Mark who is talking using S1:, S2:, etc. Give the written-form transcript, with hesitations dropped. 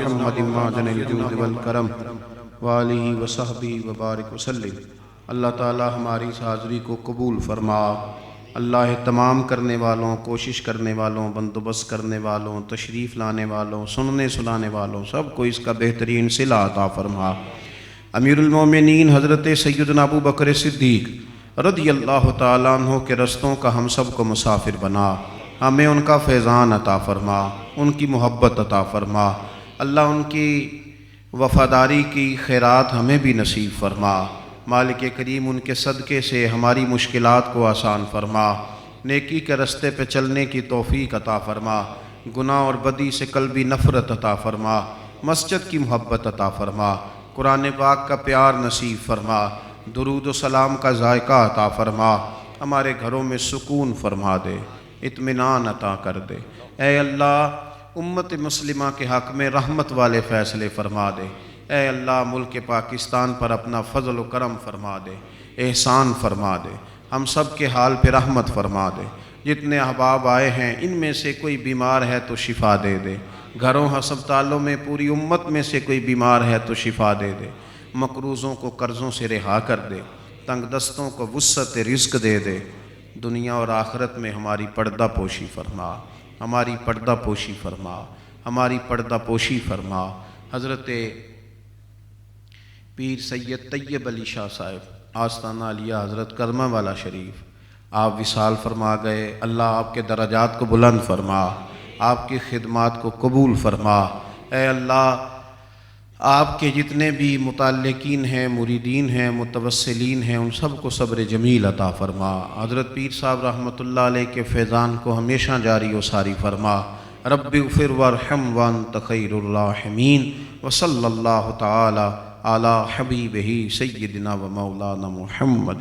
S1: محمد معدن الجود والکرم وآلہ وصحبہ وبارک وسلم۔ اللہ تعالی ہماری اس حاضری کو قبول فرما۔ اللہ تمام کرنے والوں، کوشش کرنے والوں، بندوبست کرنے والوں، تشریف لانے والوں، سننے سنانے والوں سب کو اس کا بہترین صلہ عطا فرما۔ امیر المومنین حضرت سیدنا ابو بکر صدیق رضی اللہ تعالیٰ عنہ کے رستوں کا ہم سب کو مسافر بنا، ہمیں ان کا فیضان عطا فرما، ان کی محبت عطا فرما۔ اللہ ان کی وفاداری کی خیرات ہمیں بھی نصیب فرما۔ مالک کریم ان کے صدقے سے ہماری مشکلات کو آسان فرما، نیکی کے رستے پہ چلنے کی توفیق عطا فرما، گناہ اور بدی سے قلبی نفرت عطا فرما، مسجد کی محبت عطا فرما، قرآن پاک کا پیار نصیب فرما، درود و سلام کا ذائقہ عطا فرما، ہمارے گھروں میں سکون فرما دے، اطمینان عطا کر دے۔ اے اللہ امت مسلمہ کے حق میں رحمت والے فیصلے فرما دے۔ اے اللہ ملک پاکستان پر اپنا فضل و کرم فرما دے، احسان فرما دے، ہم سب کے حال پہ رحمت فرما دے۔ جتنے احباب آئے ہیں ان میں سے کوئی بیمار ہے تو شفا دے دے، گھروں ہسپتالوں میں پوری امت میں سے کوئی بیمار ہے تو شفا دے دے، مقروضوں کو قرضوں سے رہا کر دے، تنگ دستوں کو وسعت رزق دے دے، دنیا اور آخرت میں ہماری پردہ پوشی فرما، ہماری پردہ پوشی فرما، ہماری پردہ پوشی فرما۔ حضرت پیر سید طیب علی شاہ صاحب آستانہ علیہ حضرت کرمہ والا شریف آپ وصال فرما گئے۔ اللہ آپ کے درجات کو بلند فرما، آپ کی خدمات کو قبول فرما۔ اے اللہ آپ کے جتنے بھی متعلقین ہیں، مریدین ہیں، متوسلین ہیں، ان سب کو صبر جمیل عطا فرما۔ حضرت پیر صاحب رحمۃ اللہ علیہ کے فیضان کو ہمیشہ جاری و ساری فرما۔ رب اغفر وارحم وانت خیر الراحمین، وصلی اللہ تعالی علی حبیبہ سیدنا و مولانا محمد۔